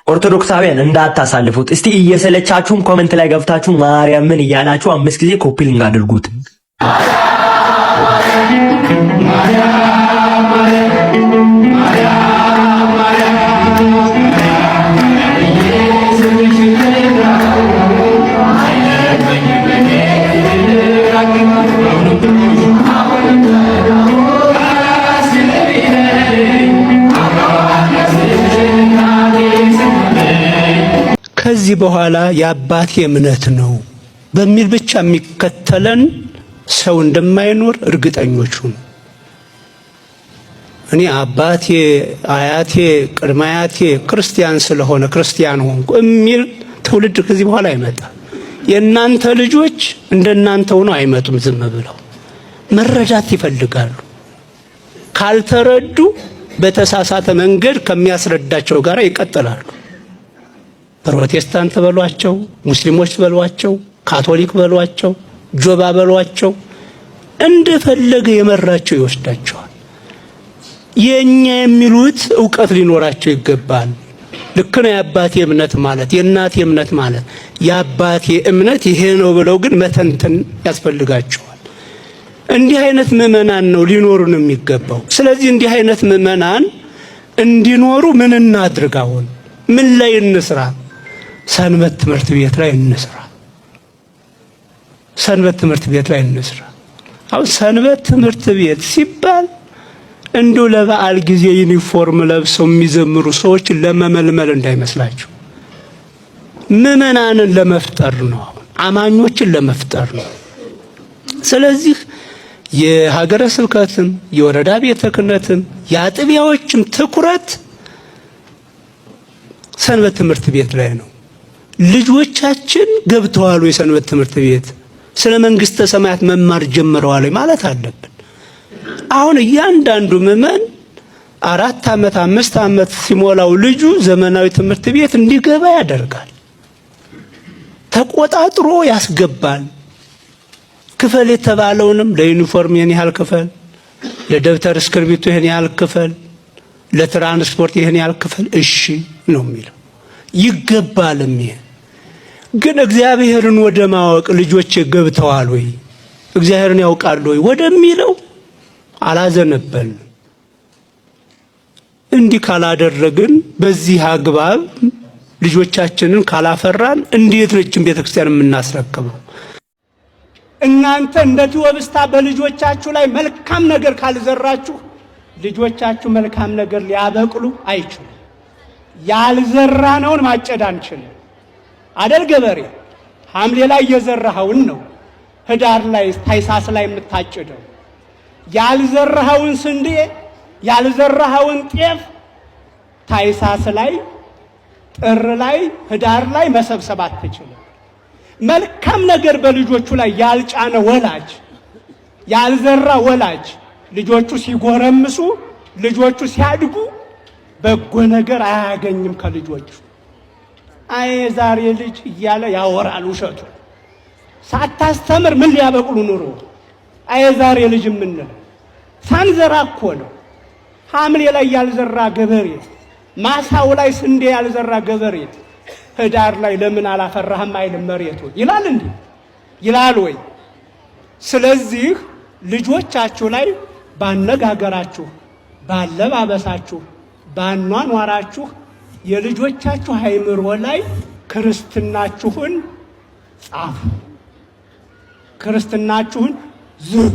ኦርቶዶክሳውያን እንዳታሳልፉት። እስቲ እየሰለቻችሁም ኮሜንት ላይ ገብታችሁ ማርያምን እያላችሁ 5 ጊዜ ኮፒ ሊንክ አድርጉት። ከዚህ በኋላ የአባቴ እምነት ነው በሚል ብቻ የሚከተለን ሰው እንደማይኖር እርግጠኞች ሁኑ። እኔ አባቴ፣ አያቴ፣ ቅድመ አያቴ ክርስቲያን ስለሆነ ክርስቲያን ሆንኩ የሚል ትውልድ ከዚህ በኋላ አይመጣም። የእናንተ ልጆች እንደናንተ ሆነው አይመጡም። ዝም ብለው መረዳት ይፈልጋሉ። ካልተረዱ በተሳሳተ መንገድ ከሚያስረዳቸው ጋር ይቀጥላሉ። ፕሮቴስታንት በሏቸው፣ ሙስሊሞች በሏቸው፣ ካቶሊክ በሏቸው፣ ጆባ በሏቸው፣ እንደፈለገ የመራቸው ይወስዳቸዋል። የኛ የሚሉት ዕውቀት ሊኖራቸው ይገባል። ልክ ነው የአባቴ እምነት ማለት የእናቴ እምነት ማለት የአባቴ እምነት ይሄ ነው ብለው ግን መተንተን ያስፈልጋቸዋል። እንዲህ አይነት ምዕመናን ነው ሊኖሩን የሚገባው። ስለዚህ እንዲህ አይነት ምዕመናን እንዲኖሩ ምን እናድርግ? አሁን ምን ላይ እንስራ? ሰንበት ትምህርት ቤት ላይ እንስራ። ሰንበት ትምህርት ቤት ላይ እንስራ። አሁን ሰንበት ትምህርት ቤት ሲባል እንዲሁ ለበዓል ጊዜ ዩኒፎርም ለብሰው የሚዘምሩ ሰዎች ለመመልመል እንዳይመስላችሁ። ምዕመናንን ለመፍጠር ነው፣ አማኞችን ለመፍጠር ነው። ስለዚህ የሀገረ ስብከትም የወረዳ ቤተ ክህነትም የአጥቢያዎችም ትኩረት ሰንበት ትምህርት ቤት ላይ ነው። ልጆቻችን ገብተዋል የሰንበት ትምህርት ቤት ስለ መንግስተ ሰማያት መማር ጀምረዋል ማለት አለብን። አሁን እያንዳንዱ ምዕመን 4 ዓመት 5 ዓመት ሲሞላው ልጁ ዘመናዊ ትምህርት ቤት እንዲገባ ያደርጋል። ተቆጣጥሮ ያስገባል። ክፈል የተባለውንም ለዩኒፎርም ይሄን ያህል ክፈል፣ ለደብተር እስክርቢቶ ይሄን ያህል ክፈል፣ ለትራንስፖርት ይሄን ያህል ክፈል፣ እሺ ነው የሚለው። ይገባልም። ይሄ ግን እግዚአብሔርን ወደ ማወቅ ልጆች ገብተዋል ወይ እግዚአብሔርን ያውቃሉ ወይ ወደሚለው አላዘነበልንም። እንዲህ ካላደረግን በዚህ አግባብ ልጆቻችንን ካላፈራን እንዴት ልጅን ቤተክርስቲያን የምናስረክበው? እናንተ እንደ ቲወብስታ በልጆቻችሁ ላይ መልካም ነገር ካልዘራችሁ ልጆቻችሁ መልካም ነገር ሊያበቅሉ አይችሉም። ያልዘራነውን ማጨድ አንችልም አደል? ገበሬ ሐምሌ ላይ የዘራኸውን ነው ህዳር ላይ ታኅሳስ ላይ የምታጭደው። ያልዘራኸውን ስንዴ ያልዘራኸውን ጤፍ ታኅሳስ ላይ ጥር ላይ ህዳር ላይ መሰብሰብ አትችልም። መልካም ነገር በልጆቹ ላይ ያልጫነ ወላጅ ያልዘራ ወላጅ ልጆቹ ሲጎረምሱ ልጆቹ ሲያድጉ በጎ ነገር አያገኝም ከልጆቹ። አይ ዛሬ ልጅ እያለ ያወራል ውሸቱ። ሳታስተምር ምን ሊያበቅሉ ኑሮ? አይ ዛሬ ልጅ የምንለው ሳንዘራ እኮ ነው። ሐምሌ ላይ ያልዘራ ገበሬ ማሳው ላይ ስንዴ ያልዘራ ገበሬ ህዳር ላይ ለምን አላፈራህም አይልም መሬቱ ይላል እንዴ? ይላል ወይ? ስለዚህ ልጆቻችሁ ላይ ባነጋገራችሁ፣ ባለባበሳችሁ፣ ባኗኗራችሁ የልጆቻችሁ አእምሮ ላይ ክርስትናችሁን ጻፉ፣ ክርስትናችሁን ዝሩ።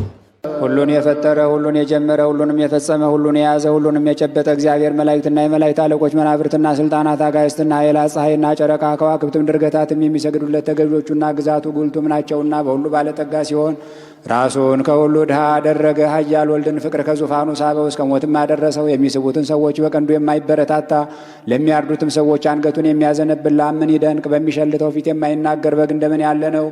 ሁሉን የፈጠረ ሁሉን የጀመረ ሁሉንም የፈጸመ ሁሉን የያዘ ሁሉንም የጨበጠ እግዚአብሔር መላእክትና የመላእክት አለቆች መናብርትና ስልጣናት አጋዕዝትና ኃይላት ፀሐይና ጨረቃ ከዋክብትም ድርገታትም የሚሰግዱለት ተገዦቹና ግዛቱ ጉልቱም ናቸውና በሁሉ ባለጠጋ ሲሆን ራሱን ከሁሉ ድሃ አደረገ። ኃያል ወልድን ፍቅር ከዙፋኑ ሳበው እስከ ሞትም አደረሰው። የሚስቡትን ሰዎች በቀንዱ የማይበረታታ ለሚያርዱትም ሰዎች አንገቱን የሚያዘነብል ለምን ይደንቅ በሚሸልተው ፊት የማይናገር በግ እንደምን ያለ ነው።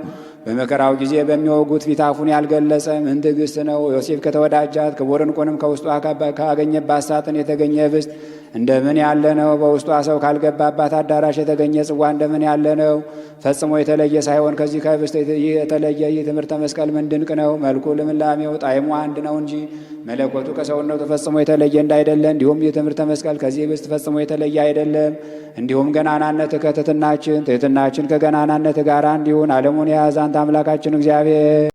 በመከራው ጊዜ በሚወጉት ፊት አፉን ያልገለጸ ምን ትዕግስት ነው። ዮሴፍ ከተወዳጃት ክቡር ዕንቁንም ከውስጧ ካገኘባት ሳጥን የተገኘ ህብስት እንደምን ያለ ነው! በውስጧ ሰው ካልገባባት አዳራሽ የተገኘ ጽዋ እንደምን ያለ ነው! ፈጽሞ የተለየ ሳይሆን ከዚህ ከህብስት የተለየ ይህ ትምህርተ መስቀል ምን ድንቅ ነው! መልኩ ልምላሜው ጣዕሙ አንድ ነው እንጂ መለኮቱ ከሰውነቱ ፈጽሞ የተለየ እንዳይደለ፣ እንዲሁም ይህ ትምህርተ መስቀል ከዚህ ህብስት ፈጽሞ የተለየ አይደለም። እንዲሁም ገናናነት ከትሕትናችን፣ ትሕትናችን ከገናናነት ጋር እንዲሁን ዓለሙን የያዘ አንተ አምላካችን እግዚአብሔር